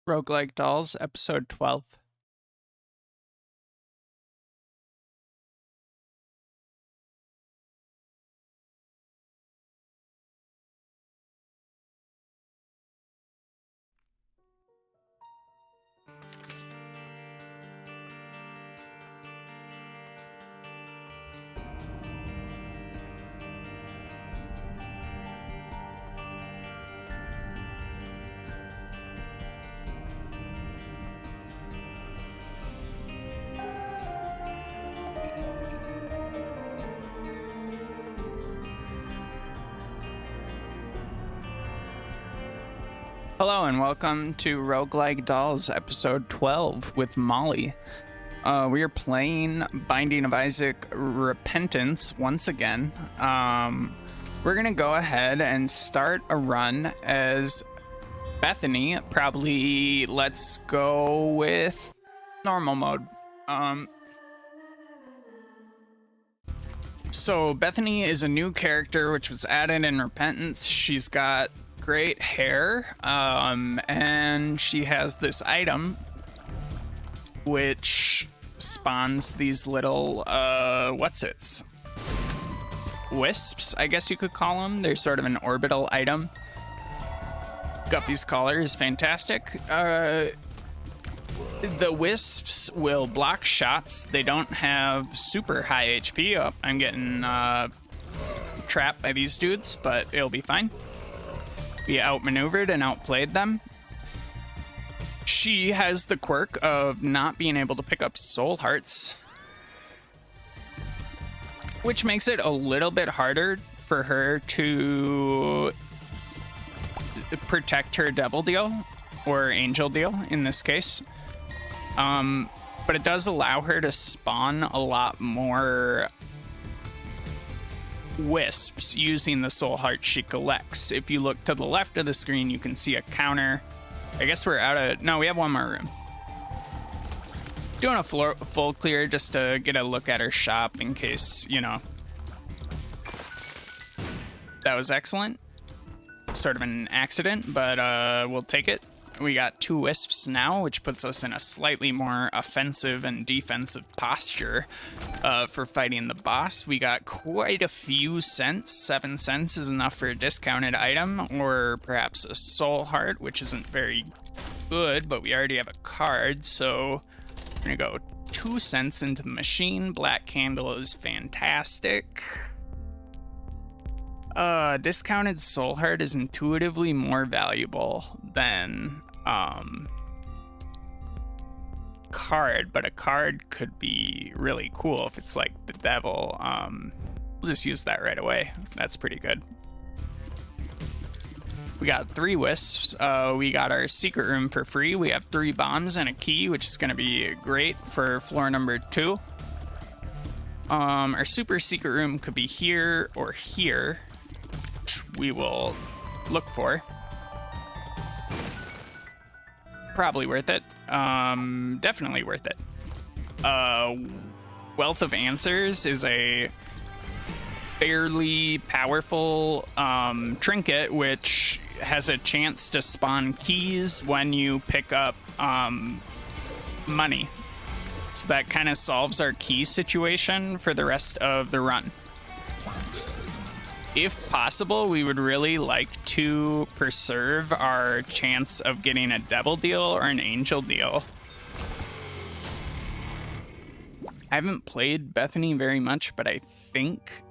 Roguelike Dolls, episode 12. Hello and welcome to Roguelike Dolls, episode 12 with Molly. We are playing Binding of Isaac Repentance once again. We're gonna go ahead and start a run as Bethany. Probably let's go with normal mode. So Bethany is a new character which was added in Repentance. She's got great hair, and she has this item which spawns these little wisps, I guess you could call them. They're sort of an orbital item. Guppy's collar is fantastic. The wisps will block shots. They don't have super high HP. Oh, I'm getting trapped by these dudes, but it'll be fine. We outmaneuvered and outplayed them. She has the quirk of not being able to pick up soul hearts, which makes it a little bit harder for her to protect her devil deal, or angel deal in this case. But it does allow her to spawn a lot more wisps using the soul heart she collects. If you look to the left of the screen, you can see a counter. I guess we're out of... No, we have one more room. Doing a full clear just to get a look at her shop in case, you know. That was excellent. Sort of an accident, but we'll take it. We got 2 wisps now, which puts us in a slightly more offensive and defensive posture for fighting the boss. We got quite a few cents. 7 cents is enough for a discounted item, or perhaps a soul heart, which isn't very good, but we already have a card, so we're gonna go 2 cents into the machine. Black candle is fantastic. Discounted soul heart is intuitively more valuable than card, but a card could be really cool if it's like the devil. We'll just use that right away. That's pretty good. We got 3 wisps. We got our secret room for free. We have 3 bombs and a key, which is going to be great for floor number 2. Our super secret room could be here or here, which we will look for. Probably worth it. Definitely worth it. Wealth of Answers is a fairly powerful trinket which has a chance to spawn keys when you pick up money. So that kind of solves our key situation for the rest of the run. If possible, we would really like to preserve our chance of getting a devil deal or an angel deal. I haven't played Bethany very much, but I think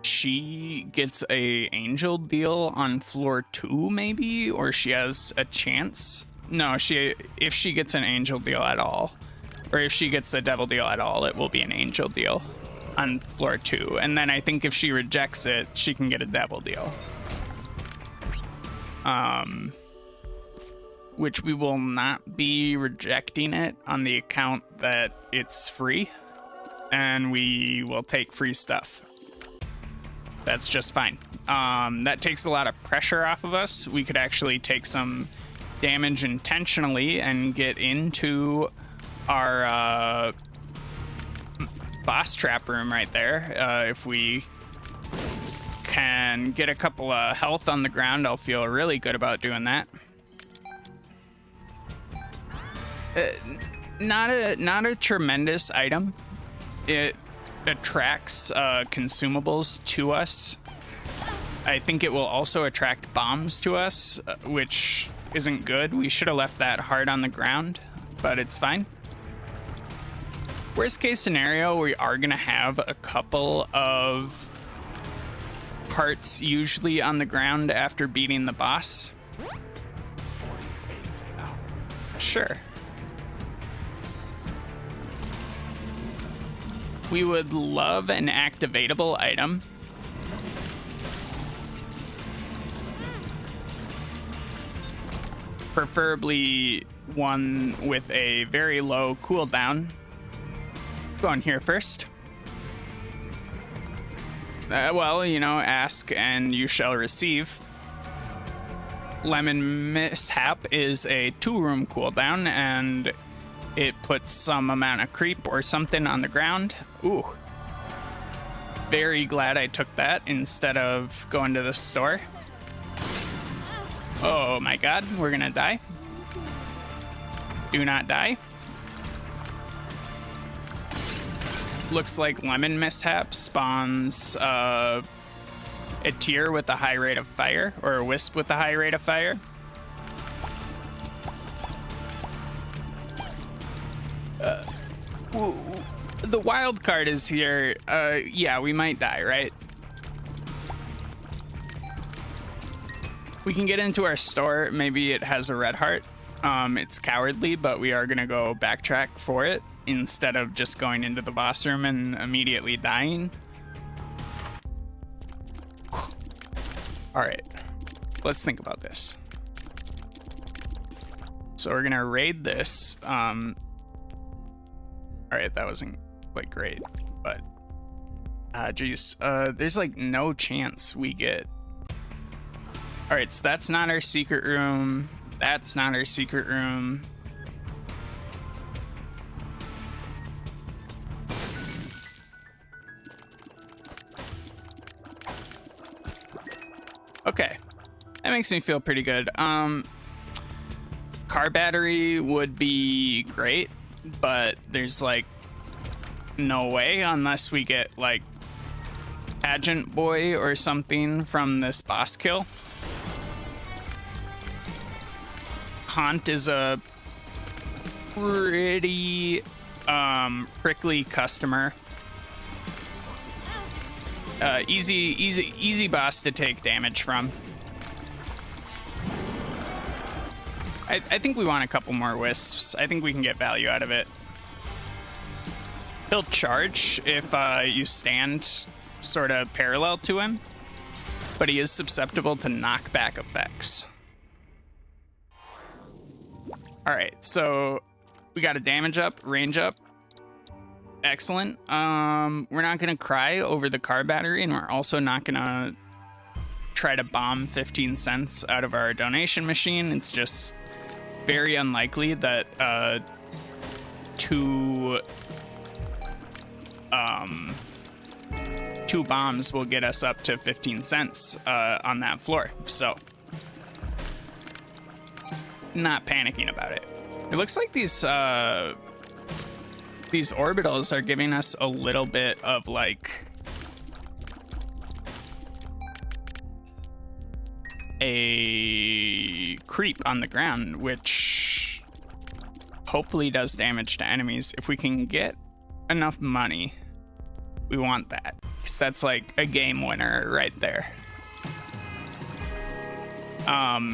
she gets a angel deal on floor 2 maybe, or she has a chance. No, if she gets an angel deal at all, or if she gets a devil deal at all, it will be an angel deal on floor 2, and then I think if she rejects it, she can get a devil deal. Which we will not be rejecting it on the account that it's free, and we will take free stuff. That's just fine. That takes a lot of pressure off of us. We could actually take some damage intentionally and get into our boss trap room right there. If we can get a couple of health on the ground, I'll feel really good about doing that. Not a tremendous item. It attracts consumables to us. I think it will also attract bombs to us, which isn't good. We should have left that hard on the ground, but it's fine. Worst case scenario, we are gonna have a couple of hearts usually on the ground after beating the boss. Sure. We would love an activatable item. Preferably one with a very low cooldown. Going here first. Well, you know, ask and you shall receive. Lemon Mishap is a 2-room cooldown, and it puts some amount of creep or something on the ground. Ooh. Very glad I took that instead of going to the store. Oh my god, we're gonna die. Do not die. Looks like Lemon Mishap spawns a tier with a high rate of fire, or a wisp with a high rate of fire. The wild card is here. Yeah, we might die, right? We can get into our store. Maybe it has a red heart. It's cowardly, but we are gonna go backtrack for it instead of just going into the boss room and immediately dying. All right, let's think about this. So we're gonna raid this. All right, that wasn't like great, but geez, there's like no chance we get. All right, so that's not our secret room. That's not our secret room. Okay, that makes me feel pretty good. Car battery would be great, but there's like no way unless we get like pageant boy or something from this boss kill. Haunt is a pretty prickly customer. Easy boss to take damage from. I think we want a couple more wisps. I think we can get value out of it. He'll charge if you stand sort of parallel to him, but he is susceptible to knockback effects. All right, so we got a damage up, range up. Excellent. We're not gonna cry over the car battery, and we're also not gonna try to bomb 15 cents out of our donation machine. It's just very unlikely that two bombs will get us up to 15 cents on that floor. So not panicking about it. It looks like these orbitals are giving us a little bit of like a creep on the ground, which hopefully does damage to enemies. If we can get enough money, we want that, because that's like a game winner right there.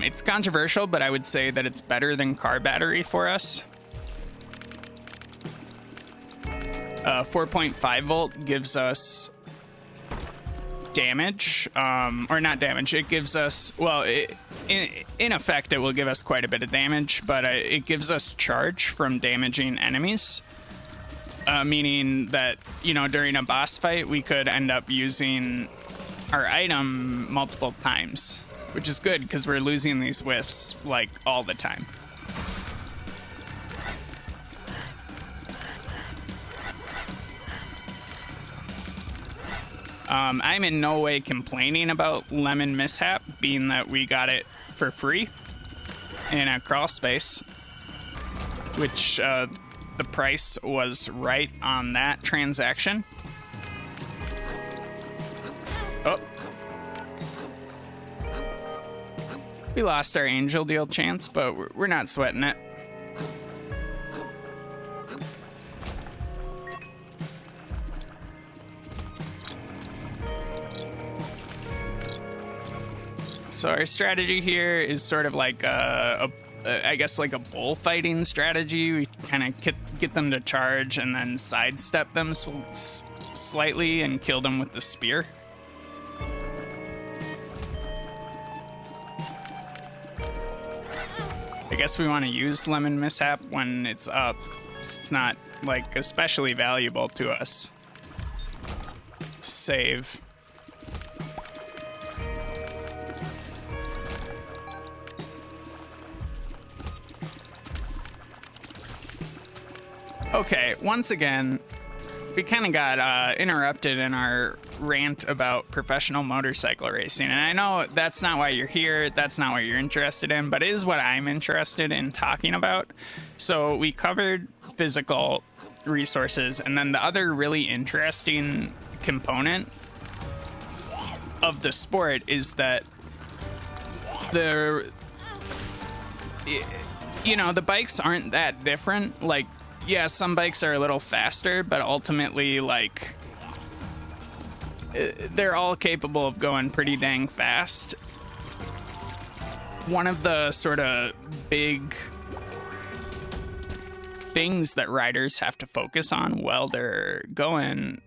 It's controversial, but I would say that it's better than car battery for us. 4.5 volt gives us damage, or not damage. It gives us, well, in effect, it will give us quite a bit of damage, but it gives us charge from damaging enemies. Meaning that, you know, during a boss fight, we could end up using our item multiple times, which is good because we're losing these whiffs like all the time. I'm in no way complaining about Lemon Mishap, being that we got it for free in a crawl space. which the price was right on that transaction. Oh. We lost our angel deal chance, but we're not sweating it. So our strategy here is sort of like I guess like a bullfighting strategy. We kind of get them to charge and then sidestep them slightly and kill them with the spear. I guess we want to use Lemon Mishap when it's up. It's not like especially valuable to us. Save. Okay, once again, we kind of got interrupted in our rant about professional motorcycle racing. And I know that's not why you're here, that's not what you're interested in, but it is what I'm interested in talking about. So we covered physical resources, and then the other really interesting component of the sport is that the bikes aren't that different. Like, yeah, some bikes are a little faster, but ultimately, like, they're all capable of going pretty dang fast. One of the sort of big things that riders have to focus on while they're going,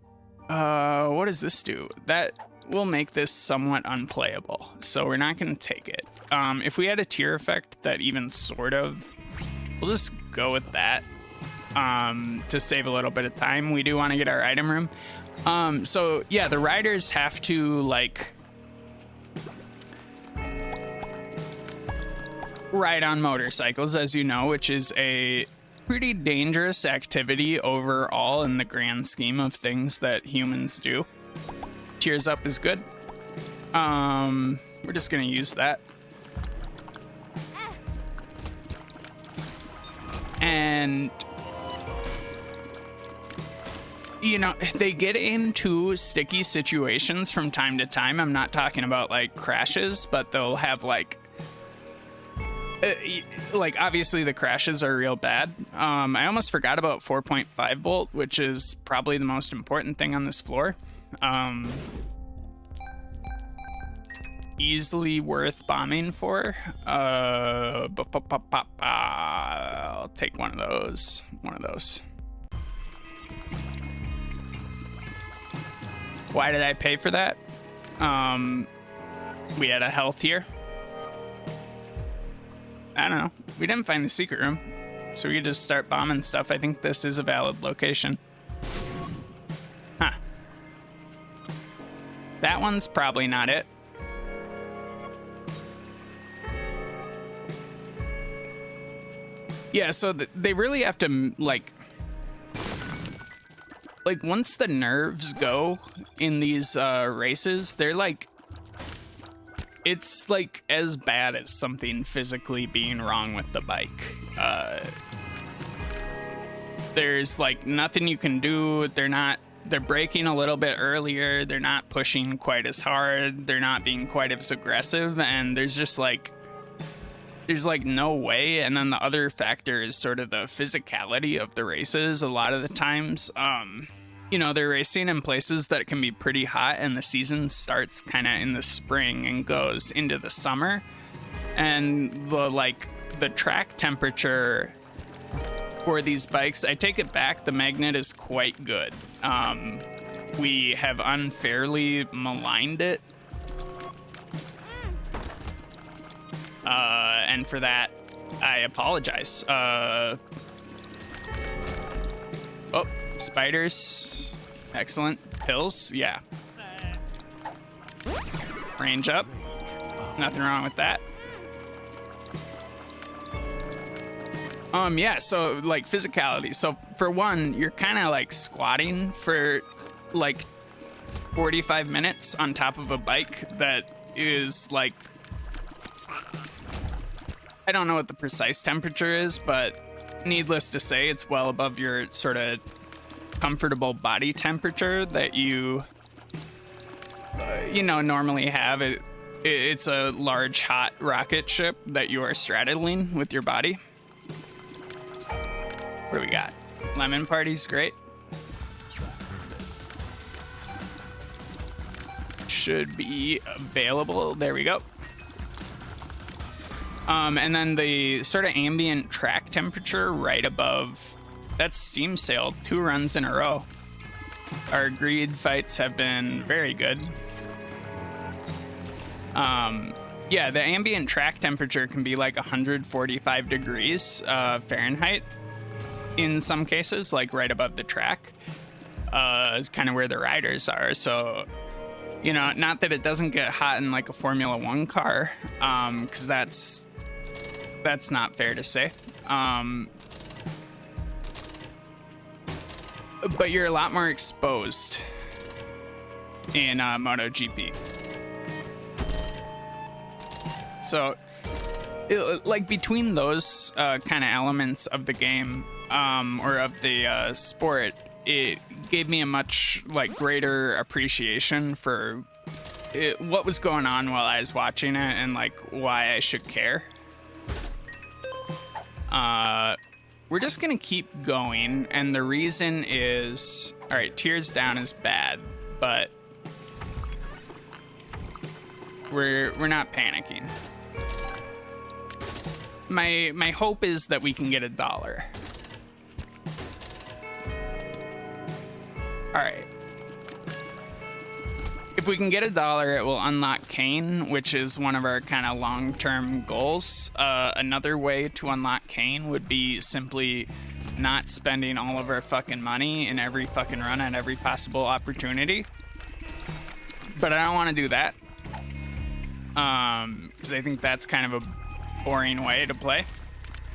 what does this do? That will make this somewhat unplayable, so we're not going to take it. If we had a tier effect that even sort of, we'll just go with that. To save a little bit of time. We do want to get our item room. So yeah, the riders have to like ride on motorcycles, as you know, which is a pretty dangerous activity overall in the grand scheme of things that humans do. Tears up is good. We're just gonna use that. And you know, they get into sticky situations from time to time. I'm not talking about like crashes, but they'll have like obviously the crashes are real bad. I almost forgot about 4.5 volt, which is probably the most important thing on this floor. Easily worth bombing for. I'll take one of those. Why did I pay for that? We had a health here. I don't know. We didn't find the secret room, so we could just start bombing stuff. I think this is a valid location. Huh. That one's probably not it. Yeah, so they really have to, like once the nerves go in these races, they're like, it's like as bad as something physically being wrong with the bike. There's like nothing you can do. They're braking a little bit earlier. They're not pushing quite as hard. They're not being quite as aggressive. And there's no way. And then the other factor is sort of the physicality of the races. A lot of the times, you know, they're racing in places that can be pretty hot, and the season starts kind of in the spring and goes into the summer. And the track temperature for these bikes, I take it back, the magnet is quite good. We have unfairly maligned it. And for that, I apologize. Oh, spiders. Excellent. Pills, yeah. Range up. Nothing wrong with that. Yeah, so like physicality. So for one, you're kind of like squatting for like 45 minutes on top of a bike that is like, I don't know what the precise temperature is, but needless to say, it's well above your sort of comfortable body temperature that you normally have. It's a large hot rocket ship that you are straddling with your body. What do we got? Lemon party's great. Should be available. There we go. And then the sort of ambient track temperature right above, that's steam sailed 2 runs in a row. Our greed fights have been very good. Yeah, the ambient track temperature can be like 145 degrees Fahrenheit in some cases, like right above the track. It's kind of where the riders are. So, not that it doesn't get hot in like a Formula One car, because that's not fair to say. But you're a lot more exposed in MotoGP. So, like between those kind of elements of the game, or of the sport, it gave me a much like greater appreciation for what was going on while I was watching it, and like why I should care. We're just gonna keep going, and the reason is, all right, tears down is bad, but we're not panicking. My hope is that we can get $1. All right. If we can get $1, it will unlock Kane, which is one of our kind of long-term goals. Another way to unlock Kane would be simply not spending all of our fucking money in every fucking run at every possible opportunity. But I don't want to do that. Because I think that's kind of a boring way to play.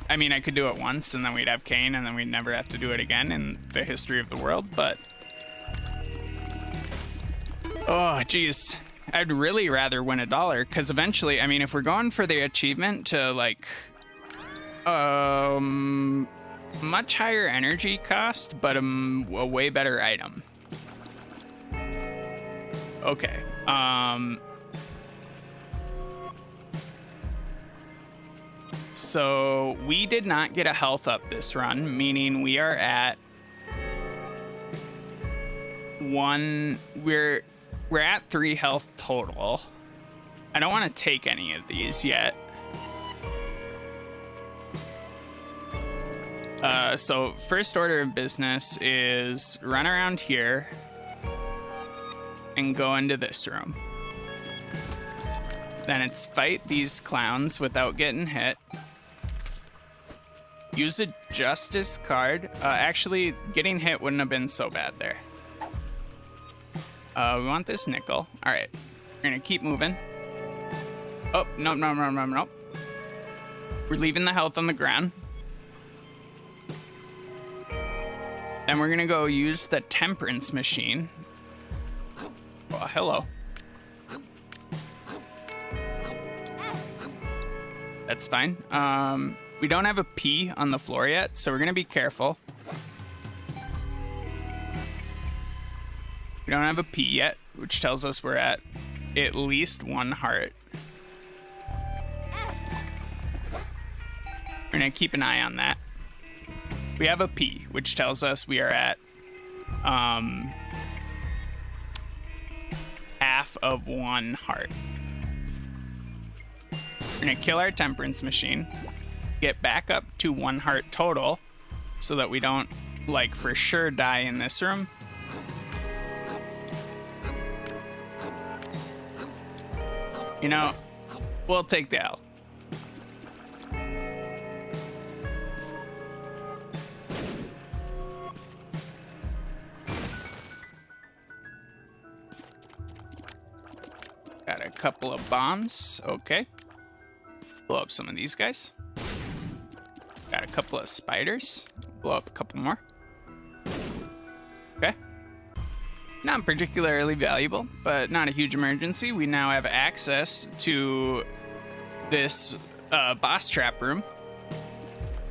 I mean, I could do it once and then we'd have Kane and then we'd never have to do it again in the history of the world, but oh geez, I'd really rather win $1, because eventually, I mean, if we're going for the achievement to like much higher energy cost but a way better item. Okay. So we did not get a health up this run, meaning we are at we're at 3 health total. I don't want to take any of these yet. So first order of business is run around here and go into this room. Then it's fight these clowns without getting hit. Use a justice card. Actually, getting hit wouldn't have been so bad there. We want this nickel. All right, we're gonna keep moving. Oh, no. We're leaving the health on the ground. Then we're gonna go use the temperance machine. Oh, hello. That's fine. We don't have a P on the floor yet, so we're gonna be careful. We don't have a P yet, which tells us we're at least 1 heart. We're gonna keep an eye on that. We have a P, which tells us we are at half of 1 heart. We're gonna kill our temperance machine, get back up to 1 heart total, so that we don't, like, for sure die in this room. You know, we'll take the L. Got a couple of bombs. Okay. Blow up some of these guys. Got a couple of spiders. Blow up a couple more. Okay. Not particularly valuable, but not a huge emergency. We now have access to this boss trap room,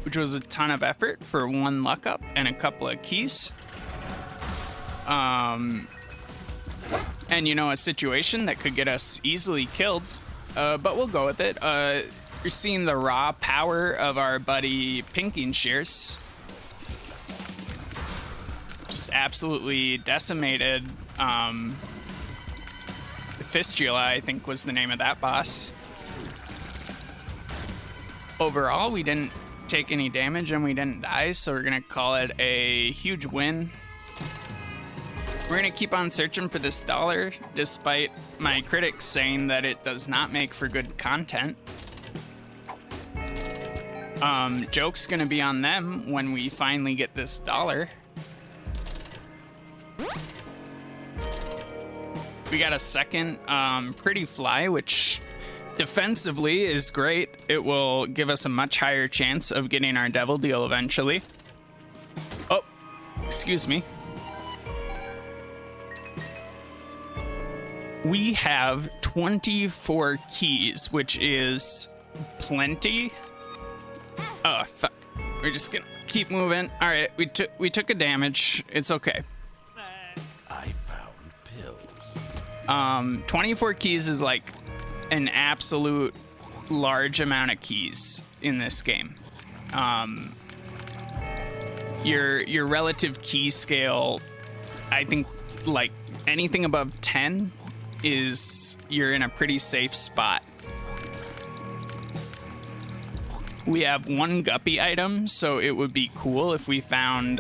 which was a ton of effort for 1 luck up and a couple of keys. And, you know, a situation that could get us easily killed, but we'll go with it. You're seeing the raw power of our buddy Pinking Shears. Just absolutely decimated. Fistula, I think, was the name of that boss. Overall, we didn't take any damage and we didn't die, so we're gonna call it a huge win. We're gonna keep on searching for this dollar, despite my critics saying that it does not make for good content. Joke's gonna be on them when we finally get this dollar. We got a second pretty fly, which defensively is great. It will give us a much higher chance of getting our devil deal eventually. Oh, excuse me. We have 24 keys, which is plenty. Oh, fuck. We're just gonna keep moving. All right, we took a damage. It's okay. I found pills. 24 keys is like an absolute large amount of keys in this game. Your relative key scale, I think, like anything above 10 is you're in a pretty safe spot. We have 1 guppy item, so it would be cool if we found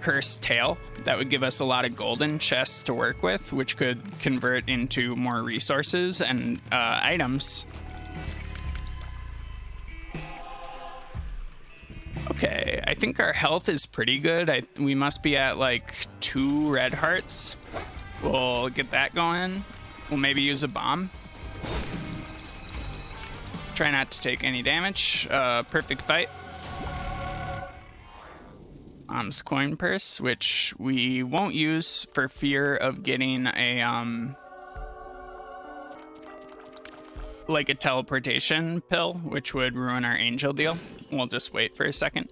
Cursed Tail. That would give us a lot of golden chests to work with, which could convert into more resources and items. Okay, I think our health is pretty good. We must be at like 2 red hearts. We'll get that going. We'll maybe use a bomb. Try not to take any damage. Perfect fight. Coin purse, which we won't use for fear of getting a like a teleportation pill, which would ruin our angel deal. We'll just wait for a second.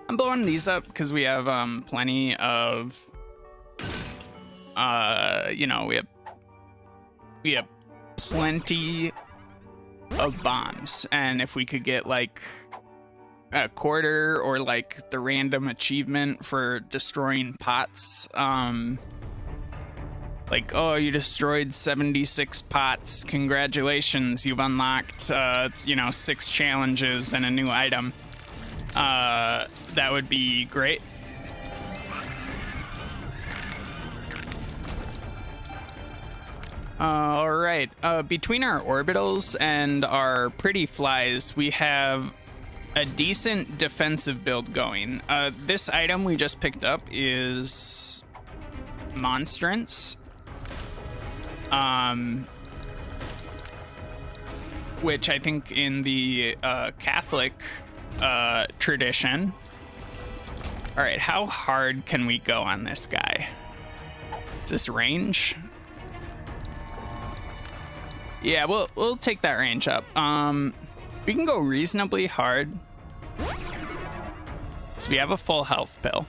I'm blowing these up because we have plenty of you know, we have plenty of bombs, and if we could get like a quarter or like the random achievement for destroying pots, like, oh, you destroyed 76 pots, congratulations, you've unlocked you know, 6 challenges and a new item, that would be great. All right, between our orbitals and our pretty flies, we have a decent defensive build going. This item we just picked up is Monstrance, which I think in the Catholic tradition. All right, how hard can we go on this guy? Is this range? Yeah, we'll take that range up. We can go reasonably hard. So we have a full health pill.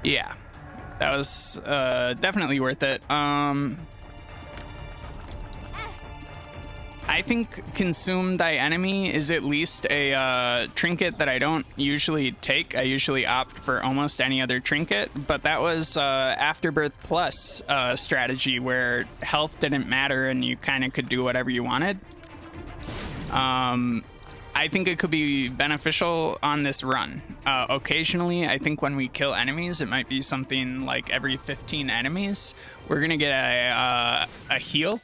Yeah, that was definitely worth it. I think Consume Thy Enemy is at least a trinket that I don't usually take. I usually opt for almost any other trinket, but that was Afterbirth Plus strategy where health didn't matter and you kind of could do whatever you wanted. I think it could be beneficial on this run. Occasionally, I think when we kill enemies, it might be something like every 15 enemies, we're gonna get a heal.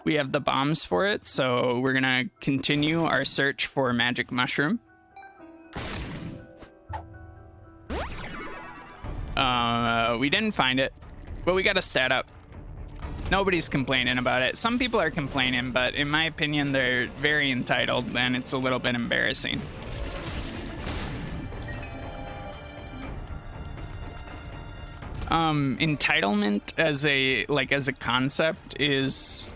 We have the bombs for it, so we're gonna continue our search for magic mushroom. We didn't find it, but we got a stat up. Nobody's complaining about it. Some people are complaining, but in my opinion, they're very entitled, and it's a little bit embarrassing. Entitlement as a concept is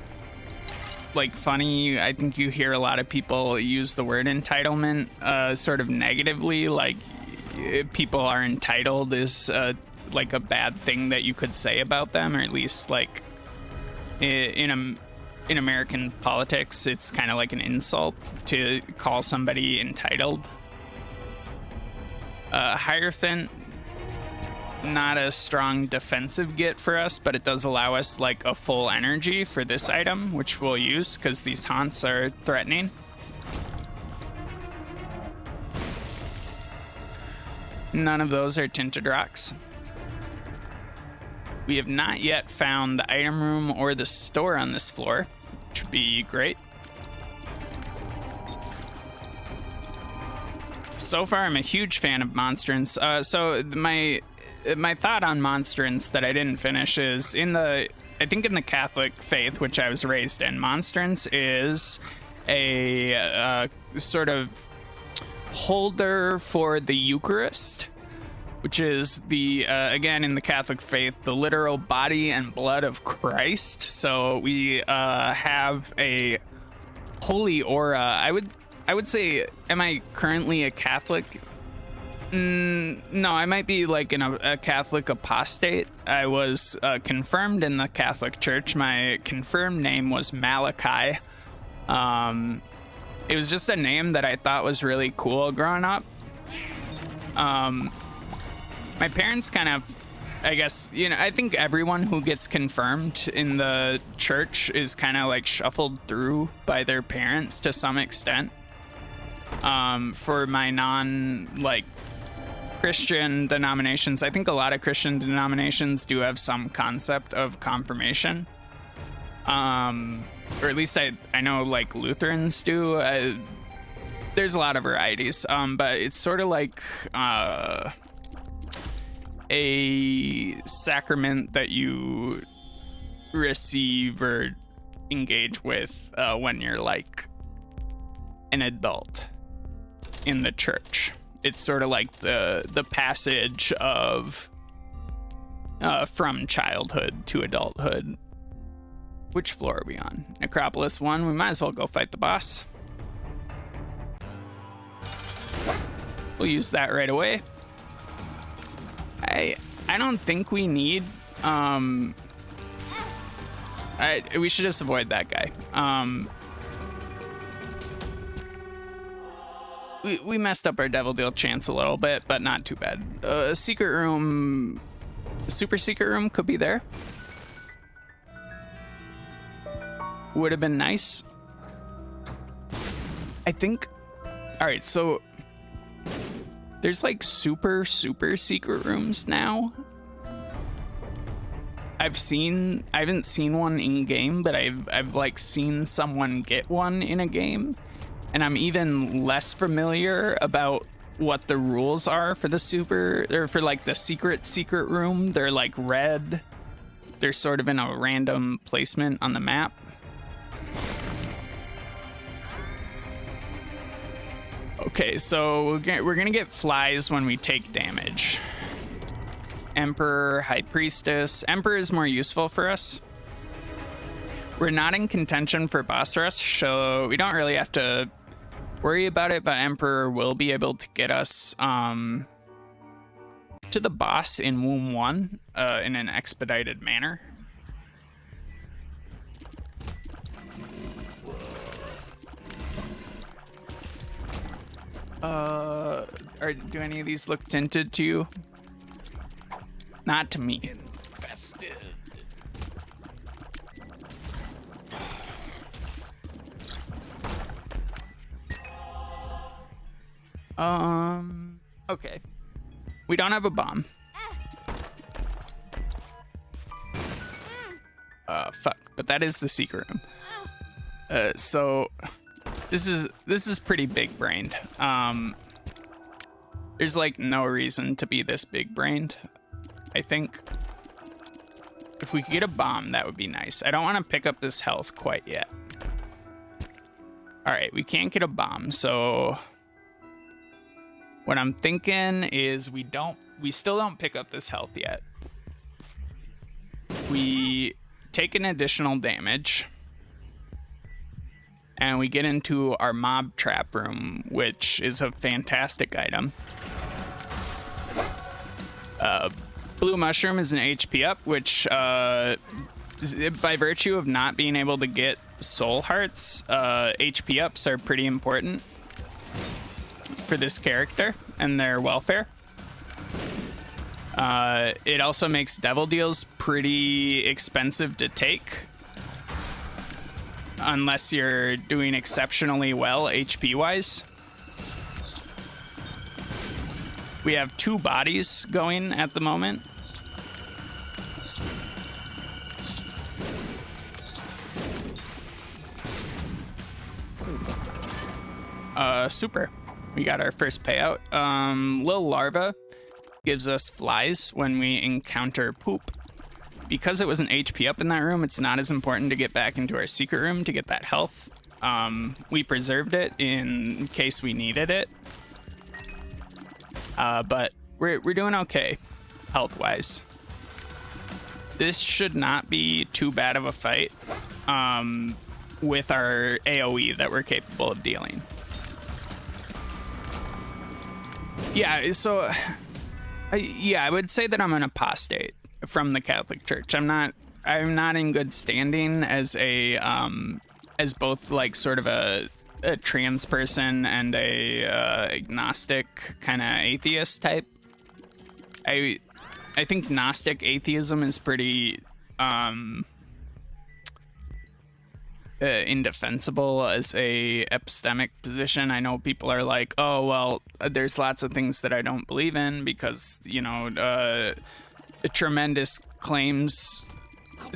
like funny. I think you hear a lot of people use the word entitlement sort of negatively, like people are entitled is like a bad thing that you could say about them, or at least like in American politics, it's kind of like an insult to call somebody entitled. Hierophant, not a strong defensive get for us, but it does allow us like a full energy for this item, which we'll use because these haunts are threatening. None of those are tinted rocks. We have not yet found the item room or the store on this floor, which would be great. So far, I'm a huge fan of monstrance. So my thought on monstrance that I didn't finish is I think in the Catholic faith, which I was raised in, monstrance is a sort of holder for the Eucharist, which is the again in the Catholic faith, the literal body and blood of Christ. So we have a holy aura. I would say, am I currently a Catholic? No, I might be like a Catholic apostate. I was confirmed in the Catholic Church. My confirmed name was Malachi. It was just a name that I thought was really cool growing up. My parents kind of, I guess, I think everyone who gets confirmed in the church is kind of like shuffled through by their parents to some extent. For my Christian denominations, I think a lot of Christian denominations do have some concept of confirmation. Or at least I know like Lutherans do. There's a lot of varieties, but it's sort of like a sacrament that you receive or engage with when you're like an adult in the church. It's sort of like the passage of from childhood to adulthood. Which floor are we on? Necropolis 1. We might as well go fight the boss. We'll use that right away. I don't think we need we should just avoid that guy. We messed up our Devil Deal chance a little bit, but not too bad. Secret room, super secret room could be there. Would have been nice. I think. All right, so there's like super secret rooms now. I haven't seen one in game, but I've like seen someone get one in a game. And I'm even less familiar about what the rules are for the secret room. They're like red. They're sort of in a random placement on the map. Okay, so we're gonna get flies when we take damage. Emperor, High Priestess. Emperor is more useful for us. We're not in contention for boss rush, so we don't really have to worry about it, but Emperor will be able to get us to the boss in Womb 1 in an expedited manner. Do any of these look tinted to you? Not to me. Infested. Okay. We don't have a bomb. Fuck. But that is the secret room. So this is pretty big brained. There's like no reason to be this big brained. I think if we could get a bomb, that would be nice. I don't want to pick up this health quite yet. All right, we can't get a bomb, so what I'm thinking is we still don't pick up this health yet. We take an additional damage, and we get into our mob trap room, which is a fantastic item. Blue mushroom is an HP up, which by virtue of not being able to get soul hearts, HP ups are pretty important for this character and their welfare. It also makes devil deals pretty expensive to take unless you're doing exceptionally well HP wise. We have 2 bodies going at the moment. Super. We got our first payout. Little larva gives us flies when we encounter poop. Because it was an HP up in that room, it's not as important to get back into our secret room to get that health. We preserved it in case we needed it. But we're doing okay health-wise. This should not be too bad of a fight with our AoE that we're capable of dealing. Yeah, so I would say that I'm an apostate from the Catholic Church. I'm not in good standing as a as both like sort of a trans person and a agnostic kind of atheist type. I think Gnostic atheism is pretty indefensible as a epistemic position. I know people are like, oh well, there's lots of things that I don't believe in because, you know, tremendous claims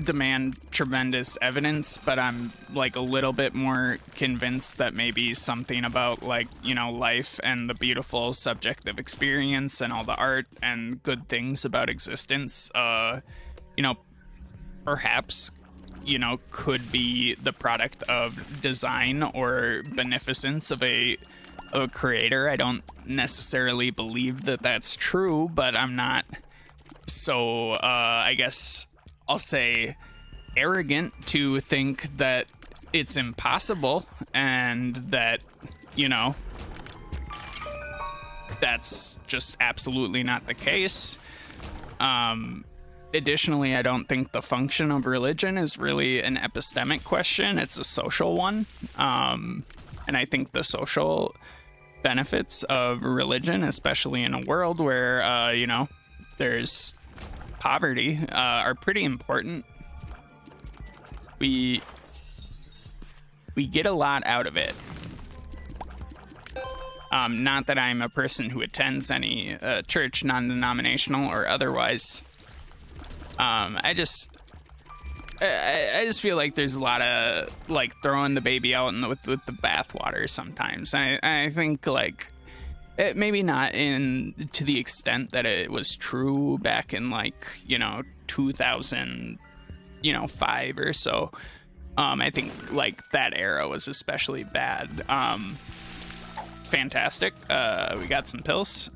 demand tremendous evidence, but I'm like a little bit more convinced that maybe something about, like, you know, life and the beautiful subjective experience and all the art and good things about existence, you know, perhaps, you know, could be the product of design or beneficence of a creator. I don't necessarily believe that that's true, but I'm not so I guess I'll say arrogant to think that it's impossible and that, you know, that's just absolutely not the case. Additionally, I don't think the function of religion is really an epistemic question. It's a social one. And I think the social benefits of religion, especially in a world where, you know, there's poverty, are pretty important. We get a lot out of it. Not that I'm a person who attends any church, non-denominational or otherwise. I just feel like there's a lot of like throwing the baby out with the bathwater sometimes. I think like maybe not in to the extent that it was true back in like, you know, 2005 or so. I think like that era was especially bad. Fantastic. We got some pills.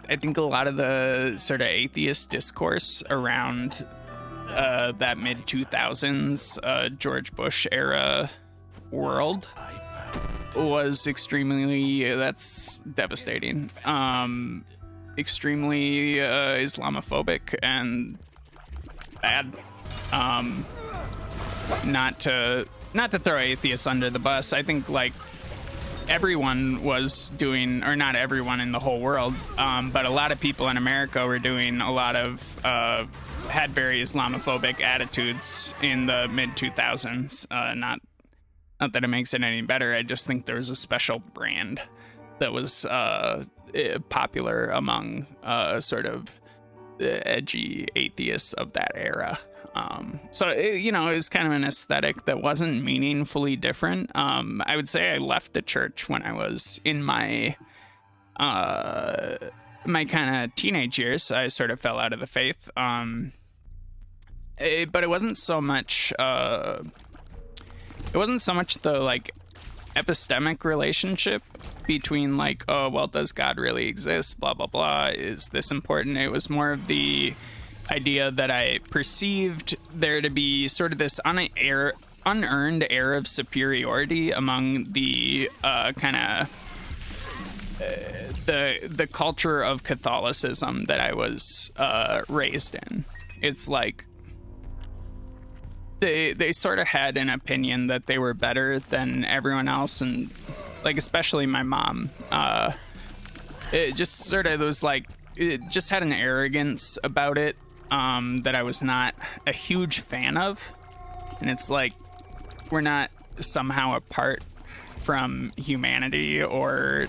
I think a lot of the sort of atheist discourse around that mid-2000s George Bush era world was extremely, that's devastating, extremely Islamophobic and bad. Not to throw atheists under the bus. I think like everyone was doing, or not everyone in the whole world, but a lot of people in America were doing a lot of, had very Islamophobic attitudes in the mid-2000s. Not that it makes it any better. I just think there was a special brand that was popular among sort of edgy atheists of that era. So it, you know, it was kind of an aesthetic that wasn't meaningfully different. I would say I left the church when I was in my my kind of teenage years. I sort of fell out of the faith. But it wasn't so much the like epistemic relationship between like, oh, well, does God really exist? Blah, blah, blah. Is this important? It was more of the idea that I perceived there to be sort of this unearned air of superiority among the kind of the culture of Catholicism that I was raised in. It's like they sort of had an opinion that they were better than everyone else, and like especially my mom. It just sort of was like, it just had an arrogance about it that I was not a huge fan of. And it's like, we're not somehow apart from humanity or,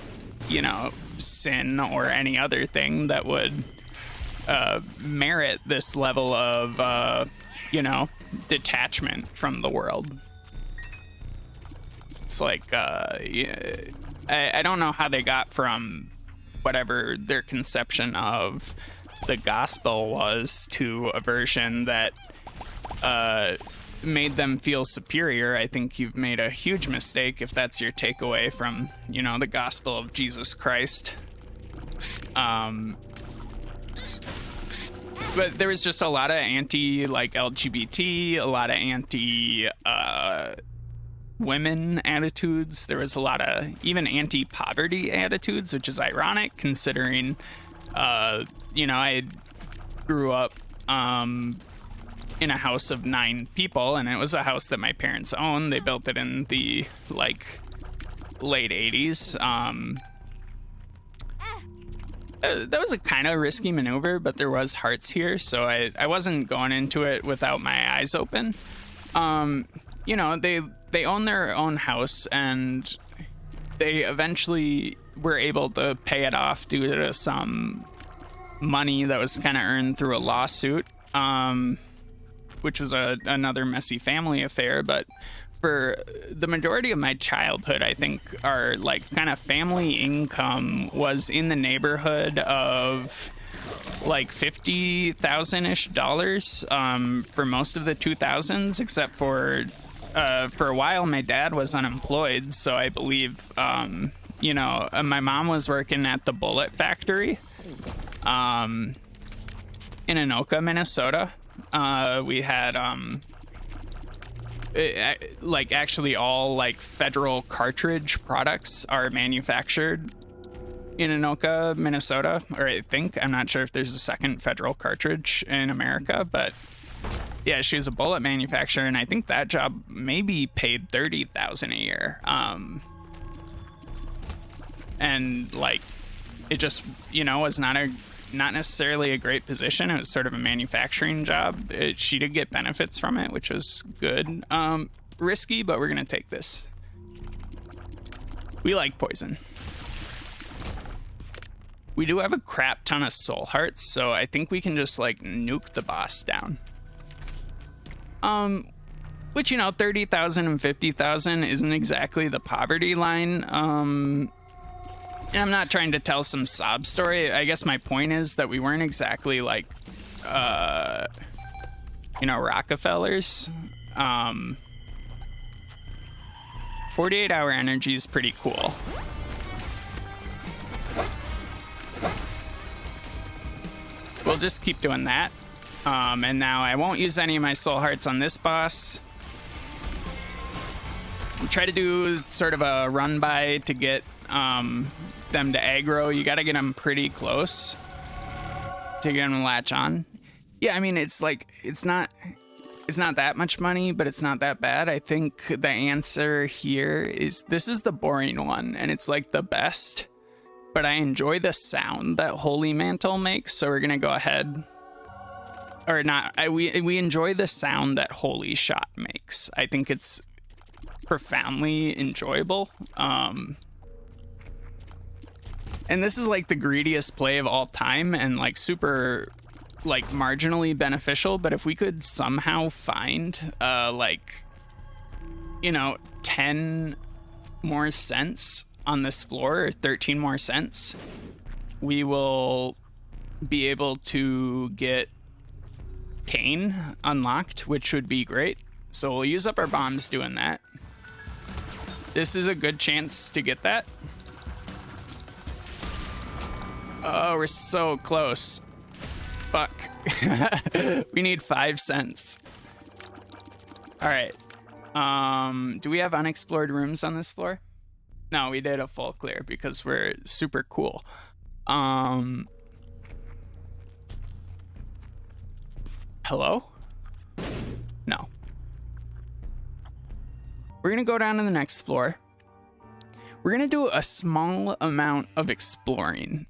you know, sin or any other thing that would merit this level of, you know, detachment from the world. It's like, I don't know how they got from whatever their conception of the gospel was to a version that made them feel superior. I think you've made a huge mistake if that's your takeaway from, you know, the gospel of Jesus Christ. But there was just a lot of anti, like, LGBT, a lot of anti women attitudes. There was a lot of even anti-poverty attitudes, which is ironic considering, you know, I grew up in a house of 9 people, and it was a house that my parents owned. They built it in the like late 80s. That was a kind of risky maneuver, but there was hearts here, so I wasn't going into it without my eyes open. You know, they own their own house, and they eventually were able to pay it off due to some money that was kind of earned through a lawsuit, which was another messy family affair. But for the majority of my childhood, I think our like kind of family income was in the neighborhood of like $50,000-ish for most of the 2000s, except for a while my dad was unemployed, so I believe you know, my mom was working at the bullet factory in Anoka, Minnesota. We had like actually all like federal cartridge products are manufactured in Anoka, Minnesota, or I think, I'm not sure if there's a second federal cartridge in America, but yeah, she was a bullet manufacturer, and I think that job maybe paid $30,000 a year. And like, it just, you know, was not necessarily a great position. It was sort of a manufacturing job. She did get benefits from it, which was good. Risky, but we're gonna take this. We like poison. We do have a crap ton of soul hearts, so I think we can just like nuke the boss down. Which, you know, 30,000 and 50,000 isn't exactly the poverty line. And I'm not trying to tell some sob story. I guess my point is that we weren't exactly like, you know, Rockefellers. 48-hour energy is pretty cool. We'll just keep doing that. And now I won't use any of my soul hearts on this boss. Try to do sort of a run by to get them to aggro. You got to get them pretty close to get them to latch on. Yeah, I mean, it's like, it's not that much money, but it's not that bad. I think the answer here is, this is the boring one, and it's like the best, but I enjoy the sound that Holy Mantle makes, so we're gonna go ahead. Or not, we enjoy the sound that Holy Shot makes. I think it's profoundly enjoyable. And this is like the greediest play of all time, and like super like marginally beneficial, but if we could somehow find like, you know, 10 more cents on this floor, or 13 more cents, we will be able to get Kane unlocked, which would be great. So we'll use up our bombs doing that. This is a good chance to get that. Oh, we're so close. Fuck. We need 5 cents. All right. Do we have unexplored rooms on this floor? No, we did a full clear because we're super cool. Hello? No. We're gonna go down to the next floor. We're gonna do a small amount of exploring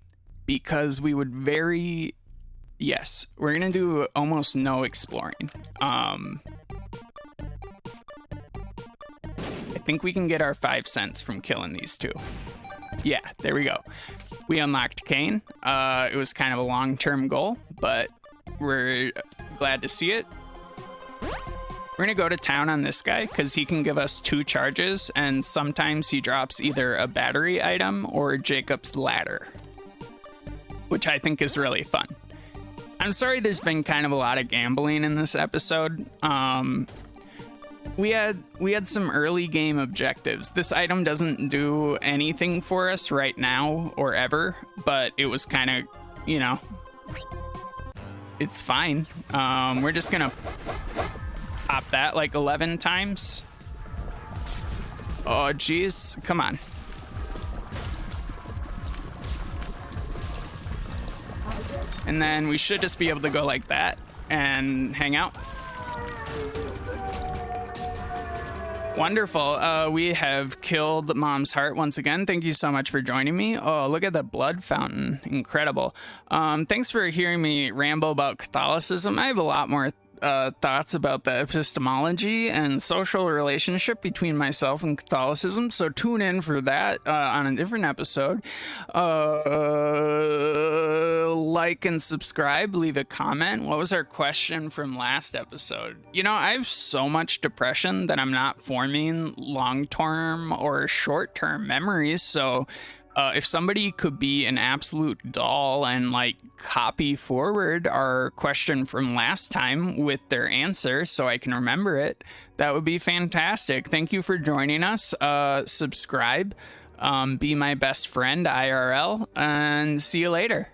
because we would yes, we're gonna do almost no exploring. I think we can get our 5 cents from killing these two. Yeah, there we go. We unlocked Kane. It was kind of a long-term goal, but we're glad to see it. We're gonna go to town on this guy because he can give us 2 charges, and sometimes he drops either a battery item or Jacob's ladder, which I think is really fun. I'm sorry there's been kind of a lot of gambling in this episode. We had some early game objectives. This item doesn't do anything for us right now or ever, but it was kind of, you know, it's fine. We're just gonna pop that like 11 times. Oh, geez. Come on. And then we should just be able to go like that and hang out. Wonderful. We have killed Mom's heart once again. Thank you so much for joining me. Oh, look at the blood fountain. Incredible. Thanks for hearing me ramble about Catholicism. I have a lot more thoughts about the epistemology and social relationship between myself and Catholicism, so tune in for that on a different episode. Like and subscribe, leave a comment. What was our question from last episode? You know, I have so much depression that I'm not forming long-term or short-term memories, so if somebody could be an absolute doll and like copy forward our question from last time with their answer so I can remember it, that would be fantastic. Thank you for joining us. Subscribe, be my best friend IRL, and see you later.